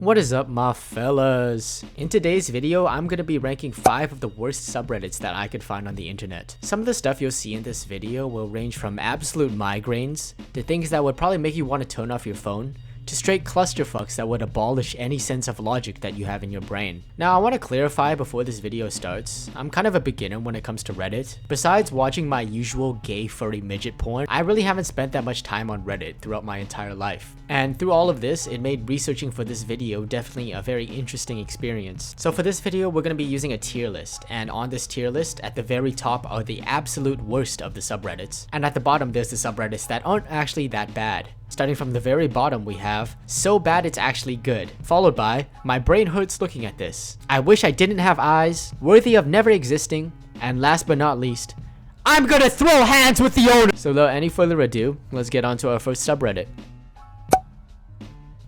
What is up, my fellas? In today's video, I'm gonna be ranking 5 of the worst subreddits that I could find on the internet. Some of the stuff you'll see in this video will range from absolute migraines to things that would probably make you want to turn off your phone, to straight clusterfucks that would abolish any sense of logic that you have in your brain. Now, I want to clarify before this video starts, I'm kind of a beginner when it comes to Reddit. Besides watching my usual gay furry midget porn, I really haven't spent that much time on Reddit throughout my entire life. And through all of this, it made researching for this video definitely a very interesting experience. So for this video, we're going to be using a tier list, and on this tier list, at the very top are the absolute worst of the subreddits, and at the bottom there's the subreddits that aren't actually that bad. Starting from the very bottom, we have so bad it's actually good, followed by my brain hurts looking at this, I wish I didn't have eyes, worthy of never existing, and last but not least, I'm gonna throw hands with the owner. So without any further ado, let's get on to our first subreddit.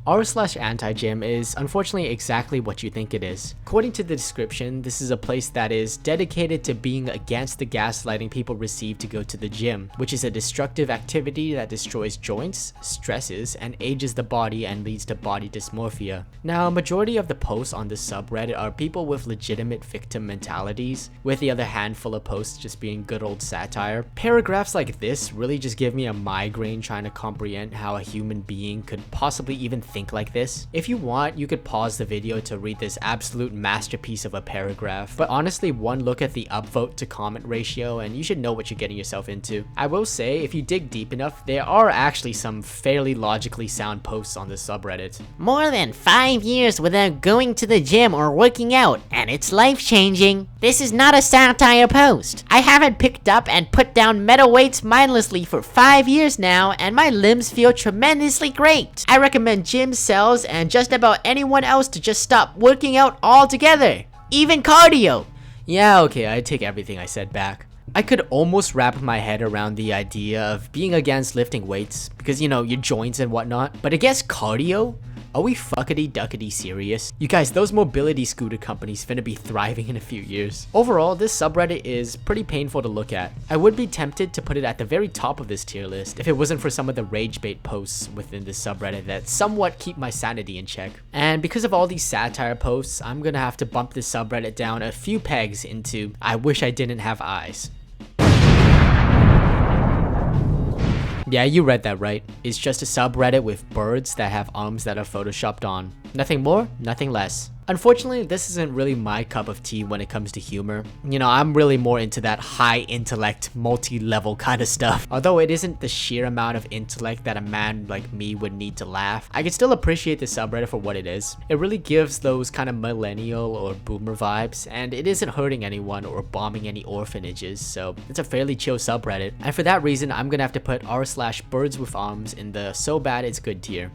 r/anti-gym is unfortunately exactly what you think it is. According to the description, this is a place that is dedicated to being against the gaslighting people receive to go to the gym, which is a destructive activity that destroys joints, stresses, and ages the body and leads to body dysmorphia. Now, a majority of the posts on this subreddit are people with legitimate victim mentalities, with the other handful of posts just being good old satire. Paragraphs like this really just give me a migraine trying to comprehend how a human being could possibly even think like this. If you want, you could pause the video to read this absolute masterpiece of a paragraph, but honestly, one look at the upvote to comment ratio and you should know what you're getting yourself into. I will say, if you dig deep enough, there are actually some fairly logically sound posts on this subreddit. More than 5 years without going to the gym or working out, and it's life-changing. This is not a satire post. I haven't picked up and put down metal weights mindlessly for 5 years now, and my limbs feel tremendously great. I recommend gym cells and just about anyone else to just stop working out altogether, even cardio. Yeah, okay, I take everything I said back. I could almost wrap my head around the idea of being against lifting weights because, you know, your joints and whatnot, but against cardio? Are we fuckity duckity serious? You guys, those mobility scooter companies finna be thriving in a few years. Overall, this subreddit is pretty painful to look at. I would be tempted to put it at the very top of this tier list if it wasn't for some of the rage bait posts within this subreddit that somewhat keep my sanity in check. And because of all these satire posts, I'm gonna have to bump this subreddit down a few pegs into I wish I didn't have eyes. Yeah, you read that right. It's just a subreddit with birds that have arms that are photoshopped on. Nothing more, nothing less. Unfortunately, this isn't really my cup of tea when it comes to humor. You know, I'm really more into that high intellect, multi-level kind of stuff. Although it isn't the sheer amount of intellect that a man like me would need to laugh, I can still appreciate the subreddit for what it is. It really gives those kind of millennial or boomer vibes, and it isn't hurting anyone or bombing any orphanages, so it's a fairly chill subreddit. And for that reason, I'm gonna have to put r/birds with arms in the so bad it's good tier.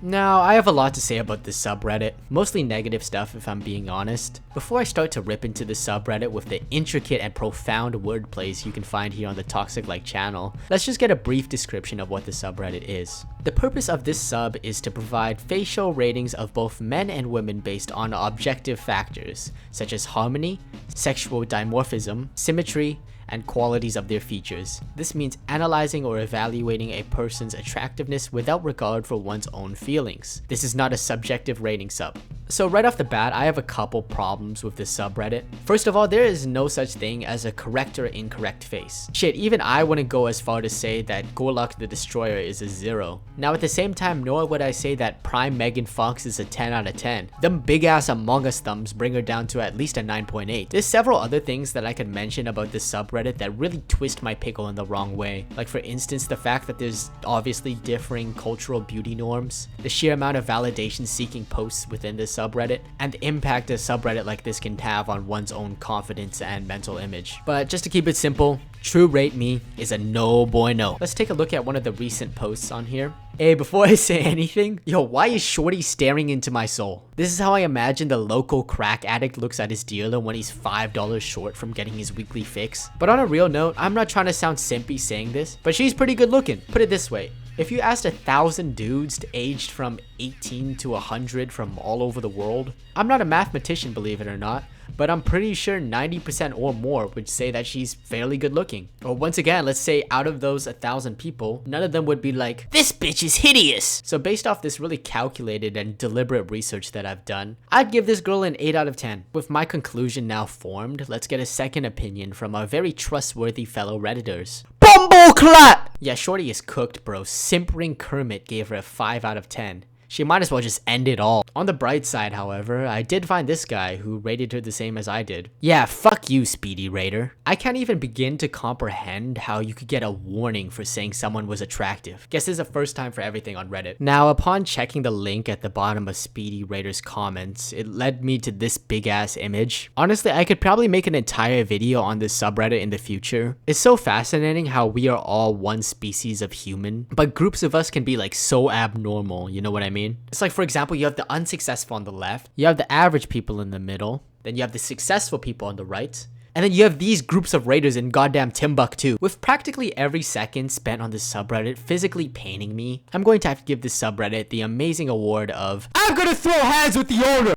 Now, I have a lot to say about this subreddit, mostly negative stuff if I'm being honest. Before I start to rip into the subreddit with the intricate and profound wordplays you can find here on the ToxicLike channel, let's just get a brief description of what the subreddit is. The purpose of this sub is to provide facial ratings of both men and women based on objective factors, such as harmony, sexual dimorphism, symmetry, and qualities of their features. This means analyzing or evaluating a person's attractiveness without regard for one's own feelings. This is not a subjective rating sub. So right off the bat, I have a couple problems with this subreddit. First of all, there is no such thing as a correct or incorrect face. Shit, even I wouldn't go as far to say that Gorlok the Destroyer is a 0. Now at the same time, nor would I say that Prime Megan Fox is a 10 out of 10. Them big ass Among Us thumbs bring her down to at least a 9.8. There's several other things that I could mention about this subreddit that really twist my pickle in the wrong way. Like for instance, the fact that there's obviously differing cultural beauty norms, the sheer amount of validation seeking posts within this subreddit, and the impact a subreddit like this can have on one's own confidence and mental image. But just to keep it simple, True Rate Me is a no boy no. Let's take a look at one of the recent posts on here. Hey, before I say anything, yo, why is Shorty staring into my soul? This is how I imagine the local crack addict looks at his dealer when he's $5 short from getting his weekly fix. But on a real note, I'm not trying to sound simpy saying this, but she's pretty good looking. Put it this way, If you asked 1,000 dudes aged from 18 to 100 from all over the world, I'm not a mathematician, believe it or not, but I'm pretty sure 90% or more would say that she's fairly good looking. Or once again, let's say out of those 1,000 people, none of them would be like, "This bitch is hideous." So based off this really calculated and deliberate research that I've done, I'd give this girl an 8 out of 10. With my conclusion now formed, let's get a second opinion from our very trustworthy fellow Redditors. Bumbleclat! Yeah, shorty is cooked, bro. Simpering Kermit gave her a 5 out of 10. She might as well just end it all. On the bright side, however, I did find this guy who rated her the same as I did. Yeah, fuck you, Speedy Raider. I can't even begin to comprehend how you could get a warning for saying someone was attractive. Guess this is a first time for everything on Reddit. Now, upon checking the link at the bottom of Speedy Raider's comments, it led me to this big ass image. Honestly, I could probably make an entire video on this subreddit in the future. It's so fascinating how we are all one species of human, but groups of us can be like so abnormal, you know what I mean? It's like, for example, you have the unsuccessful on the left, you have the average people in the middle, then you have the successful people on the right, and then you have these groups of raiders in goddamn Timbuktu. With practically every second spent on this subreddit physically paining me, I'm going to have to give this subreddit the amazing award of I'm gonna throw hands with the owner!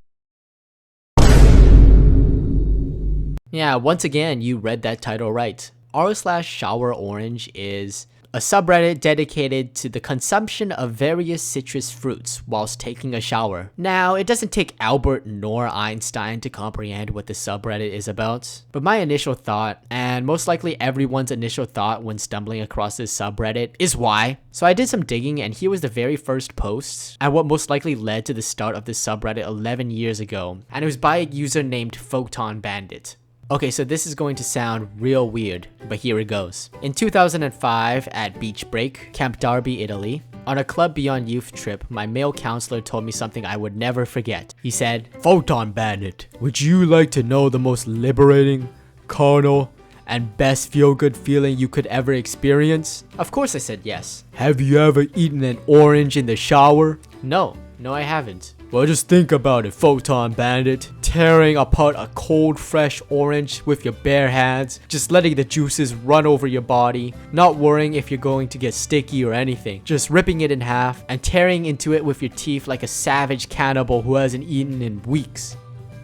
Yeah, once again, you read that title right. r/showerorange is a subreddit dedicated to the consumption of various citrus fruits whilst taking a shower. Now, it doesn't take Albert nor Einstein to comprehend what the subreddit is about, but my initial thought, and most likely everyone's initial thought when stumbling across this subreddit, is why. So I did some digging, and here was the very first post, and what most likely led to the start of this subreddit 11 years ago, and it was by a user named Photon Bandit. Okay, so this is going to sound real weird, but here it goes. In 2005, at Beach Break, Camp Darby, Italy, on a Club Beyond Youth trip, my male counselor told me something I would never forget. He said, "Photon Bandit, would you like to know the most liberating, carnal, and best feel-good feeling you could ever experience?" Of course I said yes. "Have you ever eaten an orange in the shower?" No, I haven't. Well, just think about it, Photon Bandit. Tearing apart a cold, fresh orange with your bare hands, just letting the juices run over your body, not worrying if you're going to get sticky or anything. Just ripping it in half and tearing into it with your teeth like a savage cannibal who hasn't eaten in weeks.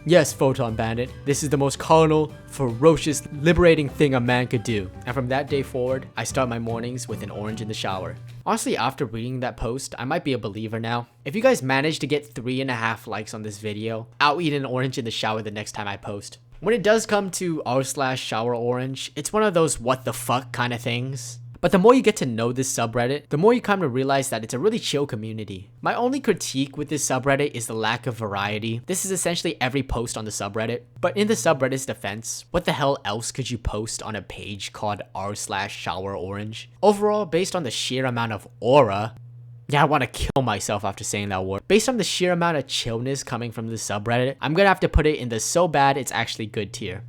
Yes, Photon Bandit, this is the most carnal, ferocious, liberating thing a man could do. And from that day forward, I start my mornings with an orange in the shower. Honestly, after reading that post, I might be a believer now. If you guys manage to get 3.5 likes on this video, I'll eat an orange in the shower the next time I post. When it does come to r/showerorange, it's one of those what the fuck kind of things. But the more you get to know this subreddit, the more you come to realize that it's a really chill community. My only critique with this subreddit is the lack of variety. This is essentially every post on the subreddit. But in the subreddit's defense, what the hell else could you post on a page called r/showerorange? Overall, based on the sheer amount of aura, yeah, I want to kill myself after saying that word. Based on the sheer amount of chillness coming from this subreddit, I'm gonna have to put it in the so bad it's actually good tier.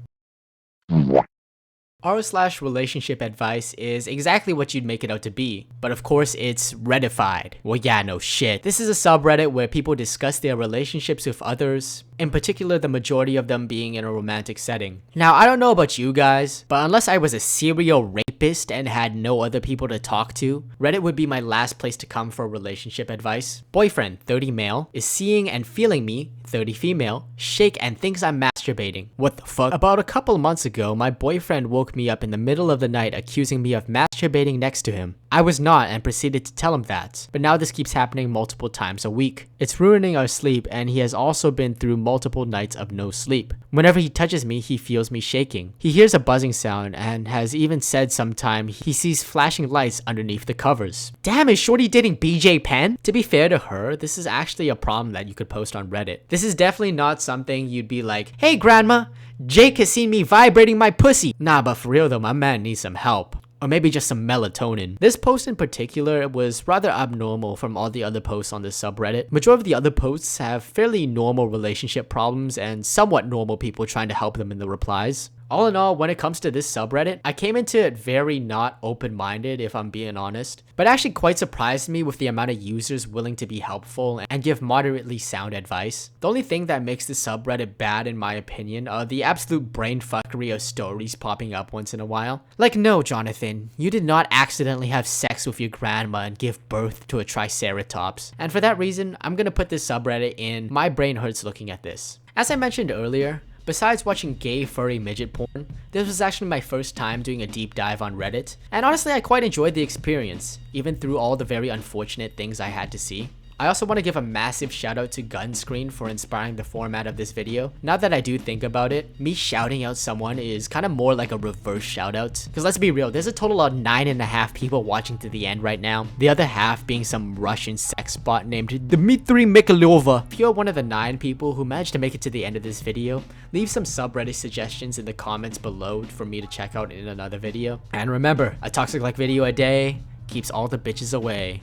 r/relationship advice is exactly what you'd make it out to be, but of course it's Reddified. Well, yeah, no shit. This is a subreddit where people discuss their relationships with others, in particular the majority of them being in a romantic setting. Now, I don't know about you guys, but unless I was a serial rapist and had no other people to talk to, Reddit would be my last place to come for relationship advice. Boyfriend, 30 male, is seeing and feeling me, 30 female, shake and thinks I'm masturbating. What the fuck? About a couple months ago, my boyfriend woke me up in the middle of the night accusing me of masturbating next to him. I was not and proceeded to tell him that, but now this keeps happening multiple times a week. It's ruining our sleep, and he has also been through multiple nights of no sleep. Whenever he touches me, he feels me shaking. He hears a buzzing sound and has even said sometime he sees flashing lights underneath the covers. Damn, is shorty dating BJ Penn? To be fair to her, this is actually a problem that you could post on Reddit. This is definitely not something you'd be like, "Hey grandma, Jake has seen me vibrating my pussy." Nah, but for real though, my man needs some help. Or maybe just some melatonin. This post in particular was rather abnormal from all the other posts on this subreddit. Majority of the other posts have fairly normal relationship problems and somewhat normal people trying to help them in the replies. All in all, when it comes to this subreddit, I came into it very not open-minded if I'm being honest, but it actually quite surprised me with the amount of users willing to be helpful and give moderately sound advice. The only thing that makes this subreddit bad in my opinion are the absolute brain fuckery of stories popping up once in a while. Like, no Jonathan, you did not accidentally have sex with your grandma and give birth to a triceratops. And for that reason, I'm gonna put this subreddit in my brain hurts looking at this. As I mentioned earlier, besides watching gay furry midget porn, this was actually my first time doing a deep dive on Reddit, and honestly I quite enjoyed the experience, even through all the very unfortunate things I had to see. I also want to give a massive shout out to Gunscreen for inspiring the format of this video. Now that I do think about it, me shouting out someone is kind of more like a reverse shout out. Because let's be real, there's a total of 9.5 people watching to the end right now. The other half being some Russian sex bot named Dmitry Mikhailova. If you're one of the 9 people who managed to make it to the end of this video, leave some subreddit suggestions in the comments below for me to check out in another video. And remember, a ToxicLike video a day keeps all the bitches away.